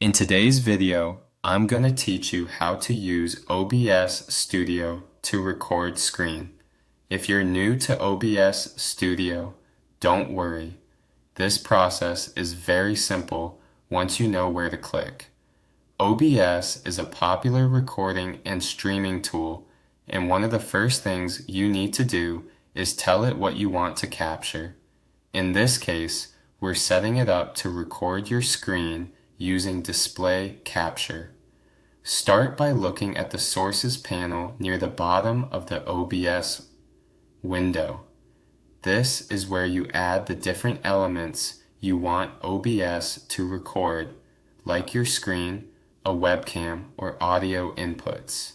In today's video, I'm going to teach you how to use OBS Studio to record screen. If you're new to OBS Studio, don't worry. This process is very simple once you know where to click. OBS is a popular recording and streaming tool, and one of the first things you need to do is tell it what you want to capture. In this case, we're setting it up to record your screen using display capture. Start by looking at the sources panel near the bottom of the OBS window. This is where you add the different elements you want OBS to record, like your screen, a webcam, or audio inputs.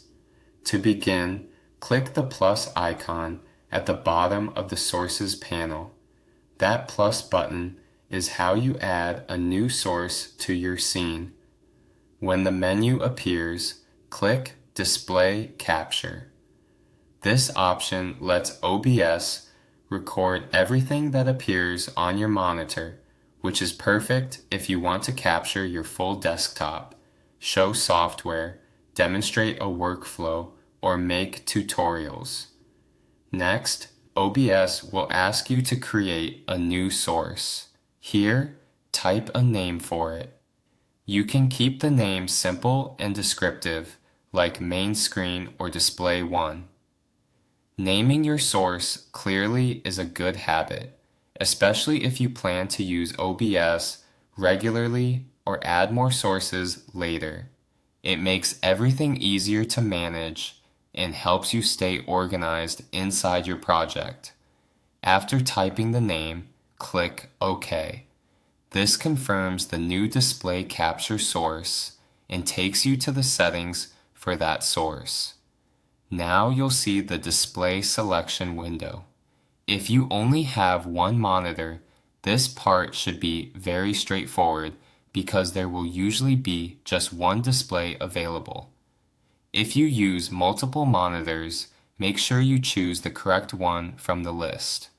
To begin, click the plus icon at the bottom of the sources panel. That plus button is how you add a new source to your scene. When the menu appears, click Display Capture. This option lets OBS record everything that appears on your monitor, which is perfect if you want to capture your full desktop, show software, demonstrate a workflow, or make tutorials. Next, OBS will ask you to create a new source. Here, type a name for it. You can keep the name simple and descriptive, like main screen or display 1. Naming your source clearly is a good habit, especially if you plan to use OBS regularly or add more sources later. It makes everything easier to manage and helps you stay organized inside your project. After typing the name, click OK. This confirms the new display capture source and takes you to the settings for that source. Now you'll see the display selection window. If you only have one monitor, this part should be very straightforward because there will usually be just one display available. If you use multiple monitors, make sure you choose the correct one from the list.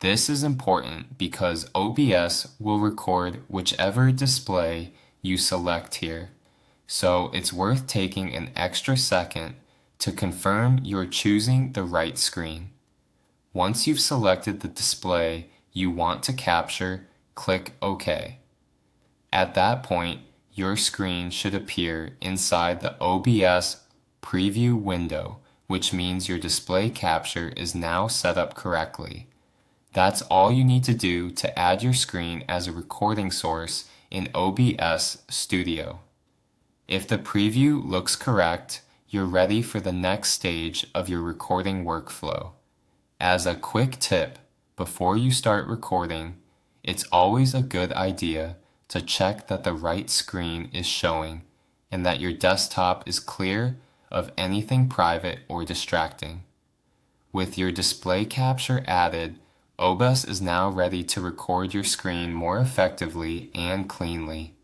This is important because OBS will record whichever display you select here, so it's worth taking an extra second to confirm you're choosing the right screen. Once you've selected the display you want to capture, click OK. At that point, your screen should appear inside the OBS preview window, which means your display capture is now set up correctly. That's all you need to do to add your screen as a recording source in OBS Studio. If the preview looks correct, you're ready for the next stage of your recording workflow. As a quick tip, before you start recording, it's always a good idea to check that the right screen is showing and that your desktop is clear of anything private or distracting. With your display capture added, OBS is now ready to record your screen more effectively and cleanly.